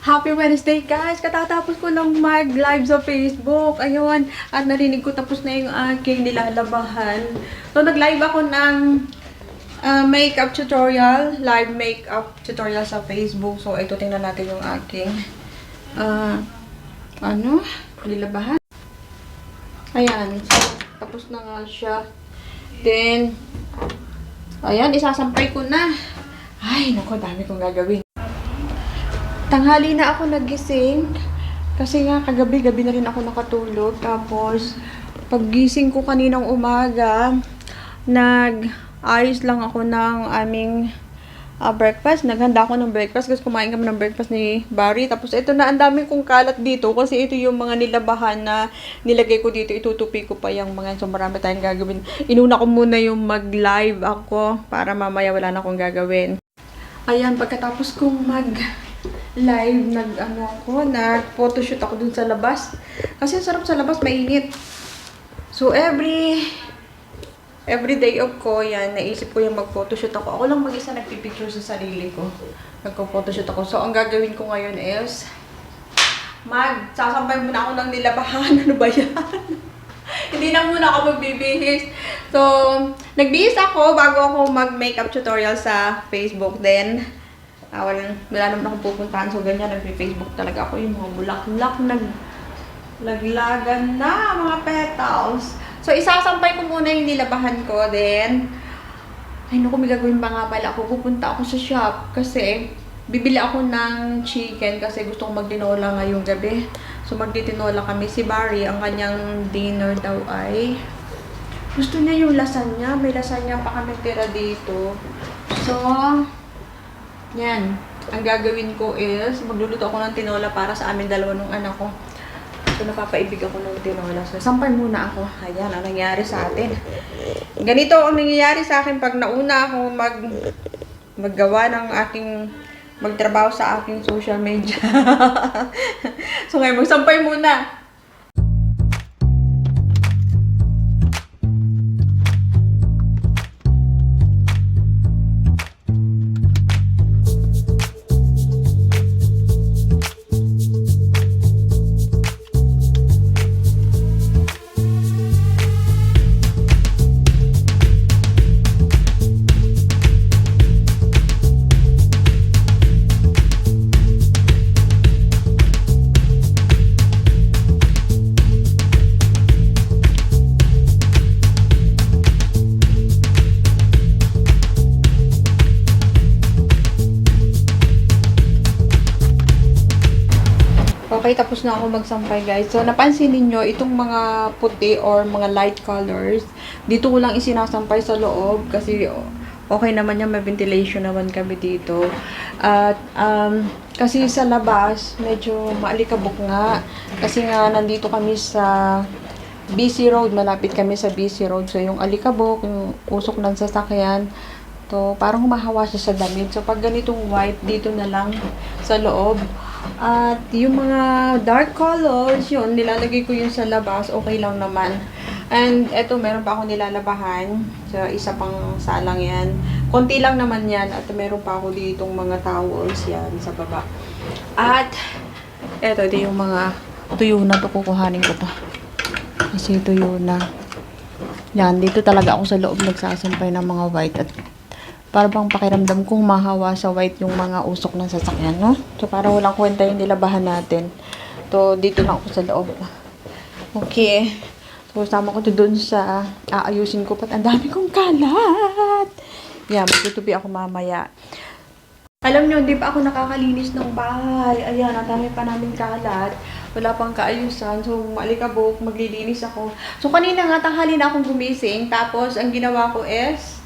Happy Wednesday guys! Katatapos ko lang mag-live sa Facebook. Ayun. At narinig ko tapos na yung aking nilalabahan. So, nag-live ako ng makeup tutorial. Live makeup tutorial sa Facebook. So, ito tingnan natin yung aking nilabahan. Ayan. So, tapos na nga siya. Then, ayan, isasampay ko na. Ay, naku, dami kong gagawin. Tanghali na ako nagising. Kasi nga, kagabi-gabi na rin ako nakatulog. Tapos, paggising ko kaninang umaga, nag-ayos lang ako ng aming breakfast. Naghanda ako ng breakfast kasi kumain kami ng breakfast ni Barry. Tapos, ito na, ang dami kong kalat dito. Kasi ito yung mga nilabahan na nilagay ko dito. Itutupi ko pa yung mga. So, marami tayong gagawin. Inuna ko muna yung mag-live ako para mamaya wala na akong gagawin. Ayan, pagkatapos kong live, nag-photoshoot ako dun sa labas. Kasi sarap sa labas, mainit. So, every day of ko, yan, naisip ko yung mag-photoshoot ako. Ako lang mag-isa nagpipicture sa sarili ko. Nagpo-photoshoot ako. So, ang gagawin ko ngayon is, sasampay muna ako ng nilabahan. Ano ba yan? Hindi na muna ako magbibihis. So, nagbihis ako bago ako mag-makeup tutorial sa Facebook. Then, wala naman akong pupuntahan. So, ganyan, nag-Facebook talaga ako. Yung mga bulaklak, naglagan na, mga petals. So, isasampay ko muna yung nilabahan ko. Then, ay naku, may gagawin pa nga pala ako. Pupunta ako sa shop kasi bibili ako ng chicken kasi gusto kong magdinola ngayong gabi. So, magditinola kami. Si Barry, ang kanyang dinner daw ay gusto niya yung lasagna. May lasagna pa kami tira dito. So, yan. Ang gagawin ko is, magluluto ako ng tinola para sa amin dalawa ng anak ko. So, napapaibig ako ng tinola. So, sampay muna ako. Ayan, ang nangyari sa atin. Ganito ang nangyayari sa akin pag nauna ako maggawa ng magtrabaho sa aking social media. So, ngayon, magsampay muna. Okay, tapos na ako magsampay guys. So, napansin niyo itong mga puti or mga light colors, dito ko lang isinasampay sa loob kasi okay naman yan, may ventilation naman kami dito. At, kasi sa labas, medyo maalikabok nga. Kasi nga, nandito kami sa BC Road, malapit kami sa BC Road. So, yung alikabok, yung usok ng sasakyan, to parang humahawa siya sa damit. So, pag ganitong white, dito na lang sa loob. At yung mga dark colors, yun, nilalagay ko yun sa labas, okay lang naman. And eto, meron pa ako nilalabahan. So, isa pang salang yan. Konti lang naman yan. At meron pa ako ditong mga towels yan sa baba. At, eto, ito yung mga tuyo na to. Kukuhanin ko to. Kasi tuyo na. Yan, dito talaga ako sa loob nagsasampay ng mga white. At para bang pakiramdam kong mahawa sa white yung mga usok ng sasakyan, no? So, para walang kwenta yung nilabahan natin. So, dito lang ako sa loob. Okay. So, sama ko to dun sa aayusin ko. Pat ang dami kong kalat. Yan, magtutubi ako mamaya. Alam nyo, hindi pa ako nakakalinis ng bahay. Ayan, ang dami pa namin kalat. Wala pang kaayusan. So, maalikabok, maglilinis ako. So, kanina nga, tanghali na akong gumising. Tapos, ang ginawa ko is,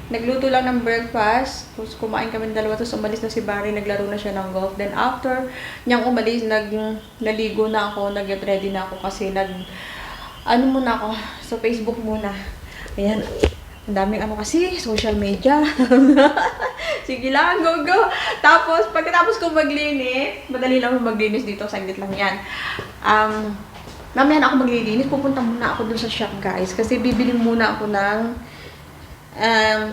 nagluto lang ng breakfast. Tapos kumain kami ng dalawa. Tapos umalis na si Barry. Naglaro na siya ng golf. Then after niyang umalis, naligo na ako. Nag-get ready na ako. Kasi muna ako. Sa Facebook muna. Ayan. Ang daming kasi. Social media. Sige lang. Go, go. Tapos, pagkatapos ko maglinis, madali lang maglinis dito. Saglit lang yan. Mamaya na ako maglilinis. Pupunta muna ako dun sa shop, guys. Kasi bibili muna ako ng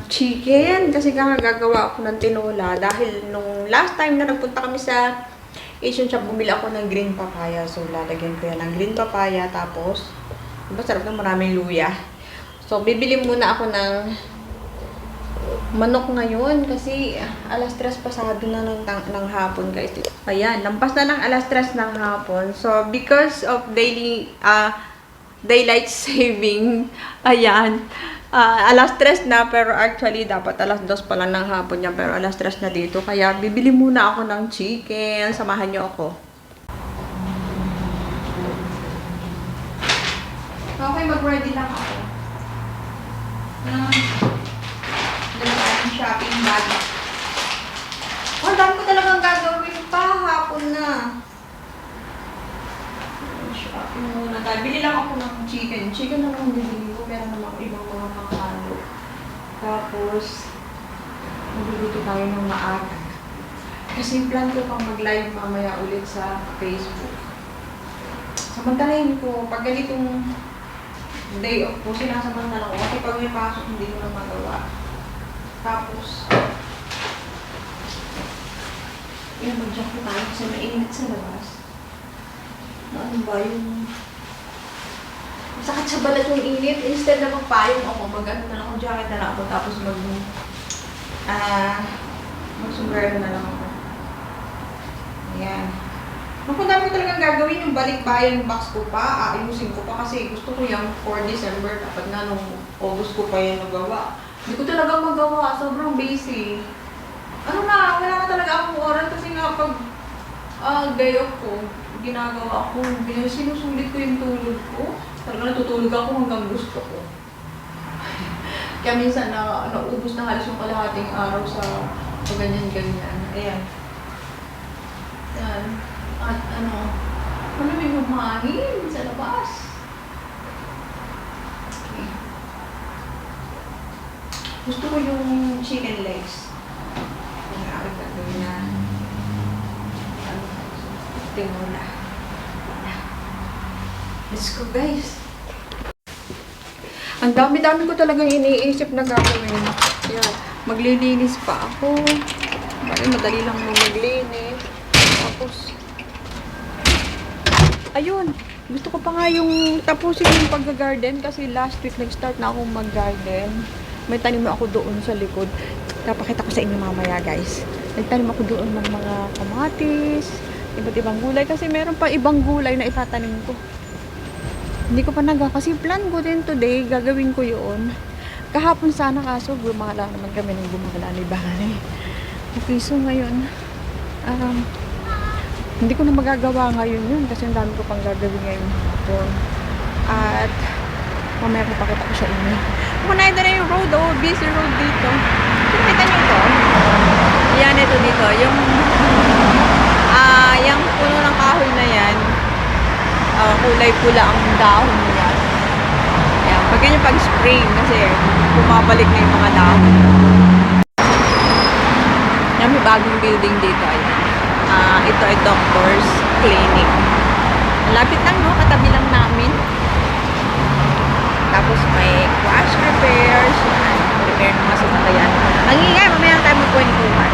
chicken kasi gagawa ako ng tinola dahil nung last time na nagpunta kami sa Asian shop, bumili ako ng green papaya. So, lalagyan ko yan ng green papaya. Tapos, diba sarap na maraming luya. So, bibili muna ako ng manok ngayon kasi alas 3 pasado na ng hapon, guys. Ayan, lampas na ng alas 3 ng hapon. So, because of daylight saving, ayan, alas 3 na, pero actually dapat alas 2 pa lang ng hapon yan, pero alas 3 na dito. Kaya bibili muna ako ng chicken. Samahan niyo ako. Okay, mag-ready lang ako. Shopping bag. Oh, dami ko talagang gagawin pa. Hapon na. Shopping muna tayo. Bili lang ako ng chicken. Chicken na lang bibili ko. Pero naman ibang mga makakalo. Tapos, magluluto tayo ng maaga. Kasi plan ko pang mag-live mamaya ulit sa Facebook. Samantalahin ko, pag ganitong day off ko, sinasamantala ko. Kasi pag may pasok, hindi ko na magawa. Tapos, mag-jack ko tayo kasi mainit sa labas. Ano ba yung... Sakit sa balat yung init. Instead na magpayong ako, mag-ano na lang ako, jacket na lang ako, tapos mag-sombrero na lang ako. Ayan. Kung dami ko talagang gagawin yung balikbayan box ko pa, ayusin ko pa kasi gusto ko yung 4 December, dapat nga nung August ko pa yan nagawa. Hindi ko talaga magawa. Sobrang busy. Wala na talaga akong oras kasi nga pag day off ko, ginagawa ko, sinusulit ko yung tulog ko. Talaga natutulog ako hanggang gusto ko. Kaya minsan naubos na halos yung kalahating araw sa ganyan-ganyan. Ayan. Ayan. At malamig yung mahangin sa labas. Gusto ko yung chicken legs. Ang aking gagawin na timola. Let's go, guys. Ang dami-dami ko talagang iniisip na gagawin. Kaya maglilinis pa ako. Madali lang mo maglinis. Tapos, ayun. Gusto ko pa nga yung tapusin yung pag-garden kasi last week nag-start na akong mag-garden. May tanim ako doon sa likod. Papakita ko sa inyo mamaya, guys. Nagtanim ako doon ng mga kamatis, iba't ibang gulay. Kasi meron pa ibang gulay na itatanim ko. Hindi ko pa kasi plan ko din today, gagawin ko yun. Kahapon sana kaso, gumala naman kami ng gumala ni Bani. Okay, so ngayon, hindi ko na magagawa ngayon yun kasi ang dami ko pang gagawin ngayon hapon. At mamaya papakita ko sa inyo. Muna ito na yung road, busy road dito. Kita nyo ito? Yan, ito dito. Yung puno ng kahoy na yan, kulay pula ang dahon niya. Yan, pag ganyan pag-spray kasi bumabalik na yung mga dahon. Yan, may bagong building dito. Ayan. Ito ay doctor's clinic. Lapit lang, no? Katabi lang namin. Tapos may wash repairs. Repair ng mga sasakyan. Ang ingay, mamaya tayo magkwentuhan.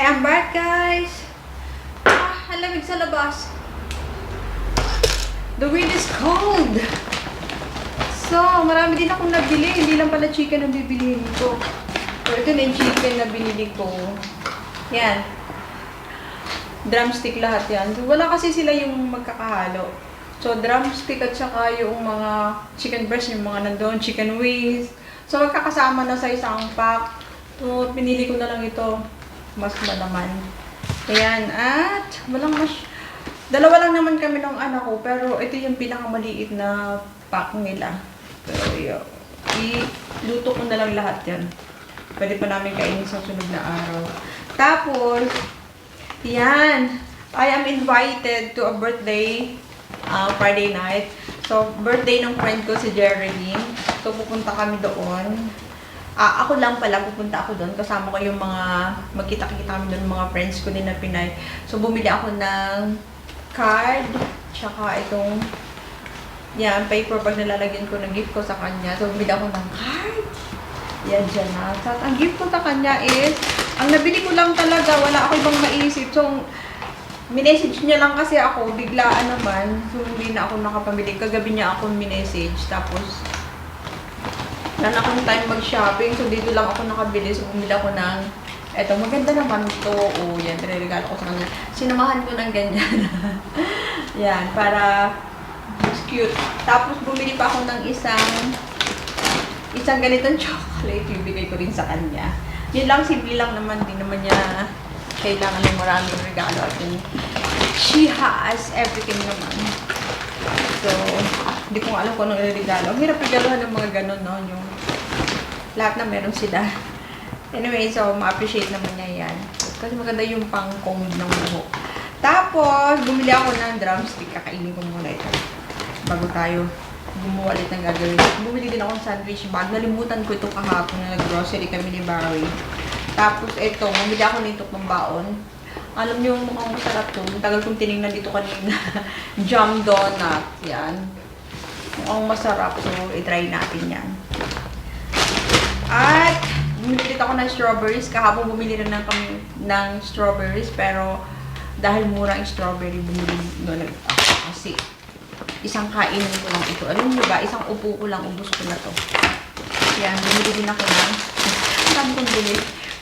I'm back, guys. Ang lamig sa labas. The wind is cold. So, marami din akong nabili. Hindi lang pala chicken ang bibilihin ko. So, ito na yung chicken na binili ko. Yan. drumstick lahat yan. Wala kasi sila yung magkakahalo. So, drumstick at saka yung mga chicken breast, yung mga nandun, chicken wings. So, magkakasama na sa isang pack. So, pinili ko na lang ito. Mas malaman. Ayan. At, dalawa lang naman kami ng anak ko. Pero, ito yung pinakamaliit na pack nila. Pero, iluto ko na lang lahat yan. Pwede pa namin kainin sa sunod na araw. Tapos, yan. I am invited to a birthday Friday night. So, birthday ng friend ko si Jeremy. So, pupunta kami doon. Ako lang pala, pupunta ako doon. Kasama ko yung mga, magkita-kita kami doon, mga friends ko din na Pinay. So, bumili ako ng card, tsaka itong, yan, paper pag nalalagyan ko ng gift ko sa kanya. So, bumili ako ng card. Yan, dyan na. So, ang gift ko sa kanya is, ang nabili ko lang talaga, wala ako ibang maisip. So, minessage niya lang kasi ako, biglaan naman. So, hindi na ako nakapamili. Kagabi niya ako minessage. Tapos, wala na akong time mag-shopping. So, dito lang ako nakabili. So, bumili ako ng, eto, maganda naman ito. O, yan, regalo ko sa kanya. Sinamahan ko ng ganyan. Yan, para, it's cute. Tapos, bumili pa ako ng isang ganitong chocolate. Ibigay ko rin sa kanya. Yun lang, simple lang naman. Di naman niya kailangan ng maraming regalo at yun. She has everything naman. So, hindi ko alam kung anong regalo. Ang hirap regaluhan ng mga ganun, no? Yung lahat na meron sila. Anyway, so, ma-appreciate naman niya yan. Kasi maganda yung pang-comb ng buhok. Tapos, bumili ako ng drumstick. Kakainin ko muna ito. Bago tayo gumawa ulit ng gagawin. Bumili din ako ng sandwich bag. Nalimutan ko ito kahapon na nag-grocery kami ni Barry. Tapos ito, bumili ako nito pang baon. Alam niyo, mukhang masarap to. Tagal kong tinignan dito kanina. Jam donut. Yan. Mukhang masarap. So, i-try natin yan. At, bumili dito ako ng strawberries. Kahapon bumili rin ng strawberries. Pero, dahil mura ang strawberry, bumili doon ako. Kasi, isang kainin ko lang ito. Alam niyo ba, isang upo ko lang, ubos ko na to. Yan, bumili din ako ng, saan kong bumili?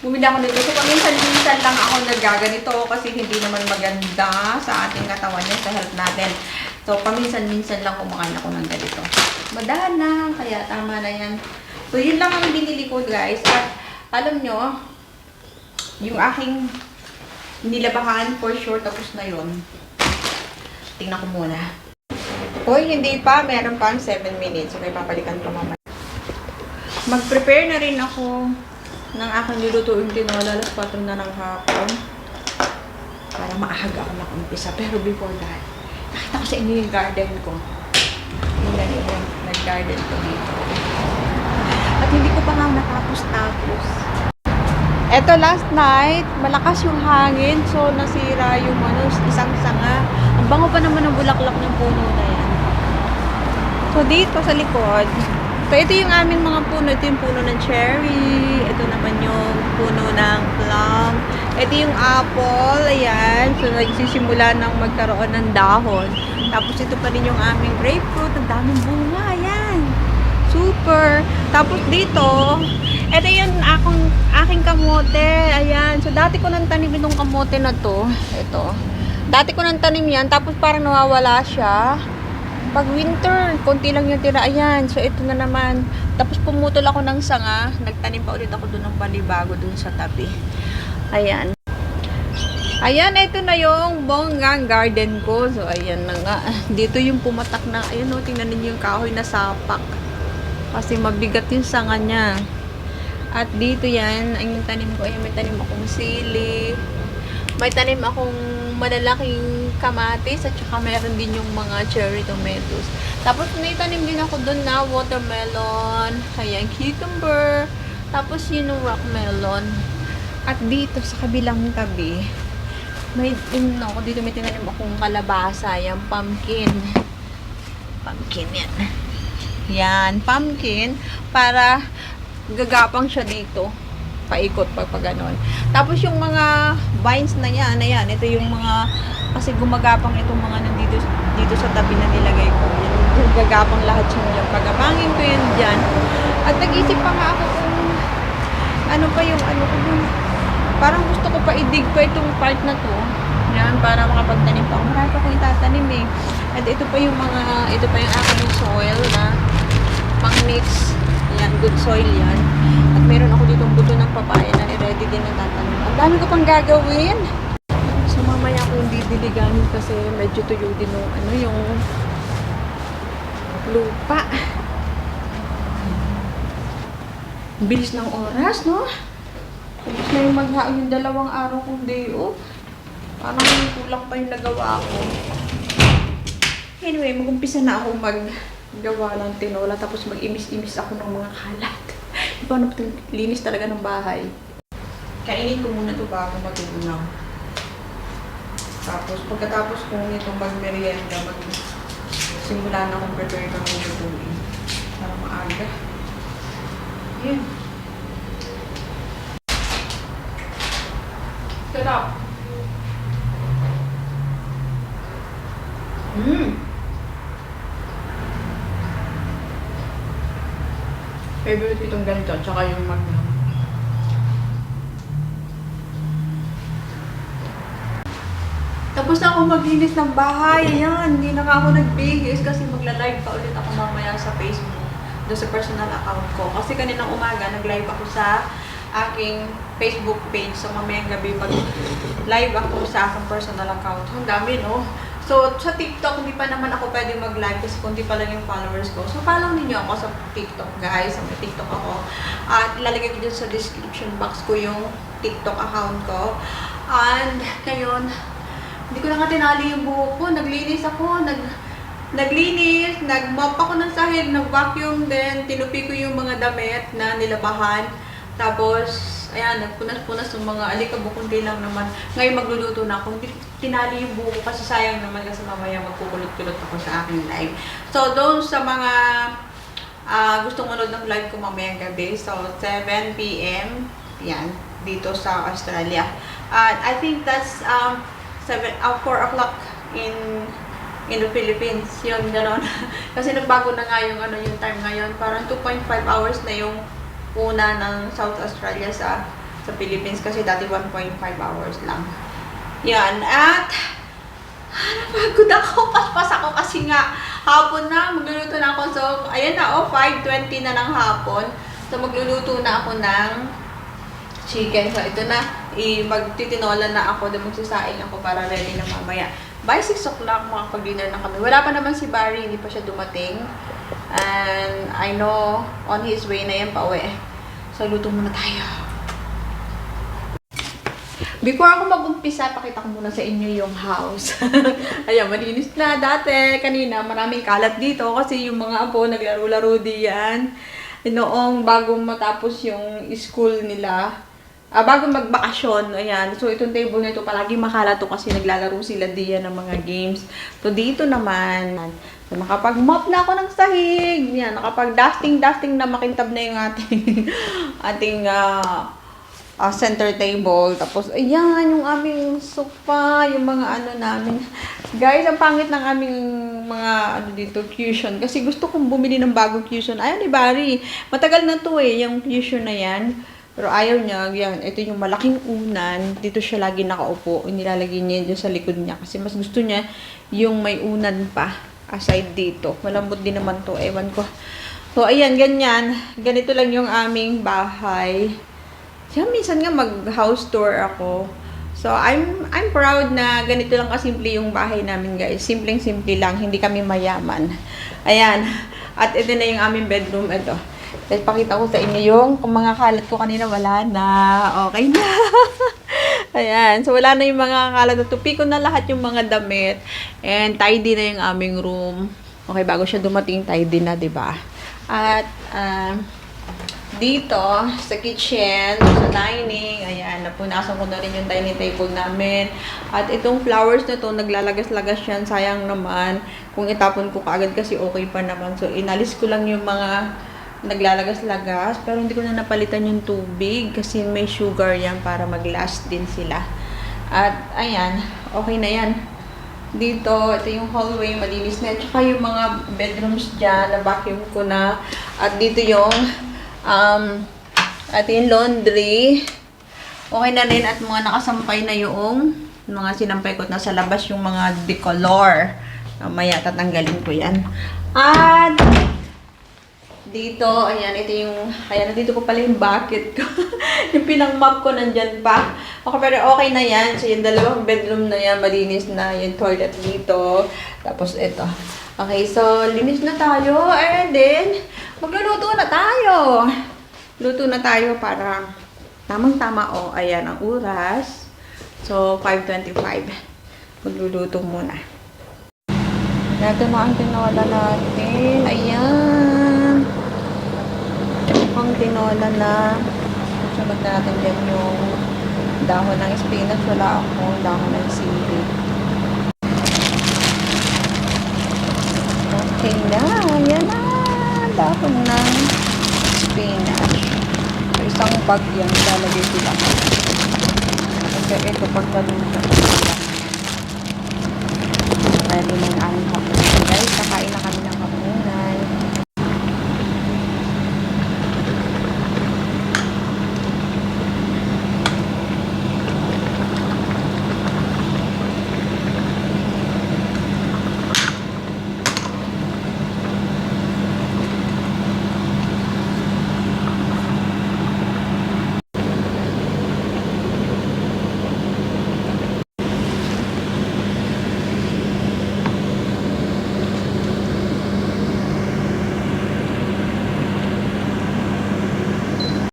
Bumili ako nito. So, paminsan-minsan lang ako nagaganito kasi hindi naman maganda sa ating katawan yan, sa health natin. So, paminsan-minsan lang kumakain ako ng ganito. Madana, kaya tama na yan. So, yun lang ang binili ko, guys. At, alam nyo, yung aking nilabahan, for sure, tapos na yun. Tingnan ko muna. Hoy, hindi pa. Meron pa 7 minutes. Okay, papalikan ko mamaya. Mag-prepare na rin ako ng aking nilutuin tinola. Alas 4 na ng hapon. Para maaga ako mag-umpisa. Pero before that, nakita ko sa inyo yung garden ko. Yung nag-garden ko dito. At hindi ko pa nga natapos-tapos. Eto, last night, malakas yung hangin. So, nasira yung isang sanga. Ang bango pa naman ng bulaklak ng puno na yan. So, dito sa likod, so, ito yung aming mga puno. Ito yung puno ng cherry. Ito naman yung puno ng plum. Ito yung apple. Ayan. So, nagsisimula ng magkaroon ng dahon. Tapos, ito pa rin yung aming grapefruit. Ang daming bunga. Ayan. Super. Tapos, dito, ito yung aking kamote. Ayan. So, dati ko nang tanim itong kamote na to. Ito. Dati ko nang tanim yan. Tapos, parang nawawala siya. Pag winter, konti lang yung tira. Ayan. So, ito na naman. Tapos, pumutol ako ng sanga. Nagtanim pa ulit ako doon ng panibago doon sa tabi. Ayan. Ayan, ito na yung bonggang garden ko. So, ayan na nga. Dito yung pumatak na. Ayan o, tingnan ninyo yung kahoy na sapak. Kasi mabigat yung sanga niya. At dito yan, ang tanim ko. Ayan, may tanim akong sili. May tanim akong malalaking kamatis at saka meron din yung mga cherry tomatoes. Tapos may tanim din ako doon na watermelon, ayan, cucumber, tapos yun yung rock melon. At dito sa kabilang tabi, may dito may tinanim akong kalabasa, yung pumpkin. Pumpkin yan. Yan, pumpkin para gagapang siya dito. Paikot pag ganon. Tapos yung mga vines na yan, ayan, ito yung mga, kasi gumagapang itong mga dito sa tabi na nilagay ko. Yung gagapang lahat yung pagapangin ko yun dyan. At nag-isip pa nga ako kung ano pa yung ano ko dun. Parang gusto ko pa i-dig pa itong part na to. Yan, para makapagtanim pa ako. Marami pa akong itatanim eh. At ito pa yung aking soil na pang-mix. Yan, good soil yan. At meron ako ditong buto ng papaya na ready din na tatanim. Ang dami ko pang gagawin. So, mamaya ko yung didiliganin kasi medyo tuyo din yung lupa. Bilis ng oras, no? Tapos na yung yung 2 araw kong day off. Parang kulang pa yung nagawa ko. Anyway, mag-umpisa na ako maggawa ng tinola. Tapos mag-imis-imis ako ng mga kalat. Paano pa linis talaga ng bahay. Kainin ko muna ito bago matulog. Tapos, pagkatapos ko nito mag-merienda, simula na akong prepare ng lutuin. Para maaga. Yan. Sarap. Favorite itong ganito, tsaka yung magnum. Tapos na ako maglinis ng bahay. Ayan, hindi na ako nagbihis kasi magla-live pa ulit ako mamaya sa Facebook. Doon sa personal account ko. Kasi kaninang umaga, nag-live ako sa aking Facebook page. So, mamayang gabi mag-live ako sa aking personal account. Ang dami, no? So, sa TikTok, hindi pa naman ako pwede mag-live kasi kundi pa lang yung followers ko. So, follow ninyo ako sa TikTok, guys. Sa TikTok ako. At ilalagay ko dyan sa description box ko yung TikTok account ko. And, ngayon, hindi ko na nga tinali yung buhok ko. Naglinis ako. Naglinis. Nag-mop ako ng sahig. Nag-vacuum din. Tinupi ko yung mga damit na nilabahan. Tapos, ayan, nagpunas-punas yung mga alikabok. Kundi lang naman. Ngayon magluluto na ako. Hindi tinali yung buhok kasi sayang naman kasi mamaya magkukulot-kulot ako sa aking live. So, doon sa mga gustong manood ng live ko mamayang gabi. So, 7 p.m. Yan. Dito sa Australia. I think that's 4 o'clock in the Philippines. Yun, gano'n. Kasi nagbago na nga yung time ngayon. Parang 2.5 hours na yung una ng South Australia sa Philippines kasi dati 1.5 hours lang. Yan. At napagod ako. Paspas ako kasi nga hapon na. Magluluto na ako. So, ayan na 5:20 na ng hapon. So, magluluto na ako ng chicken. So, ito na. Magtitinola na ako. Then, magsasaing ako para ready na mamaya. By 6 o'clock, makapag-dinner na kami. Wala pa naman si Barry. Hindi pa siya dumating. And I know, on his way na yan pa uwi. So, luto muna tayo. Before ako mag-umpisa, pakita ko muna sa inyo yung house. Ayan, malinis na. Dati, kanina, maraming kalat dito kasi yung mga apo naglaro-laro diyan. Noong bago matapos yung school nila, bago magbakasyon, ayan. So, itong table na ito, palagi makalat to kasi naglalaro sila diyan ng mga games. So, dito naman, so, nakapag-mop na ako ng sahig. Yan, nakapag-dusting na makintab na yung ating center table. Tapos, ayan, yung aming sofa, yung mga namin. Guys, ang pangit ng aming mga dito, cushion. Kasi gusto kong bumili ng bagong cushion. Ayaw ni Barry. Matagal na to eh, yung cushion na yan. Pero ayaw niya, yan, ito yung malaking unan. Dito siya lagi nakaupo. Nilalagay niya dyan sa likod niya. Kasi mas gusto niya yung may unan pa. Aside dito. Malambot din naman to. Ewan ko. So, ayan, ganyan. Ganito lang yung aming bahay. Siya, minsan nga mag-house tour ako. So, I'm proud na ganito lang kasimple yung bahay namin, guys. Simpleng-simple lang. Hindi kami mayaman. Ayan. At ito na yung aming bedroom. Ito. Dahil pakita ko sa inyo yung kung mga kalat ko kanina, wala na. Okay na. Ayan. So, wala na yung mga kalat. Tupi ko na lahat yung mga damit. And tidy na yung aming room. Okay, bago siya dumating, tidy na, diba? At, dito, sa kitchen, sa dining, ayan, napunasan ko na rin yung dining table namin. At itong flowers na to, naglalagas-lagas yan. Sayang naman. Kung itapon ko kaagad kasi okay pa naman. So, inalis ko lang yung mga naglalagas-lagas, pero hindi ko na napalitan yung tubig kasi may sugar yan para mag-last din sila. At ayan, okay na yan. Dito, ito yung hallway, malinis na. Tsaka yung mga bedrooms dyan, na-vacuum ko na. At dito yung ating laundry. Okay na rin at mga nakasampay na yung Mga sinampay ko na sa labas yung mga decolor. Mamaya tatanggalin ko yan. At dito, ayan, ito yung, ayan, nandito ko pala yung bucket ko. Yung pinang-mop ko nandyan pa. Okay, pero okay na yan. So, yung dalawang bedroom na yan, malinis na. Yung toilet dito. Tapos, ito. Okay, so, linis na tayo. And then, magluluto na tayo. Luto na tayo para tamang-tama, oh. Ayan, ang oras. So, 5:25. Magluluto muna. Ito na ang tinola natin. Ayan. Ang tinola na. Sunod na natin dyan yung dahon ng spinach. Wala akong dahon ng sili. Okay na. Ayan na. Dahon ng spinach. So, isang bag yan. Lalagay ko lang. Kasi ito pagkaluto. Ready na ang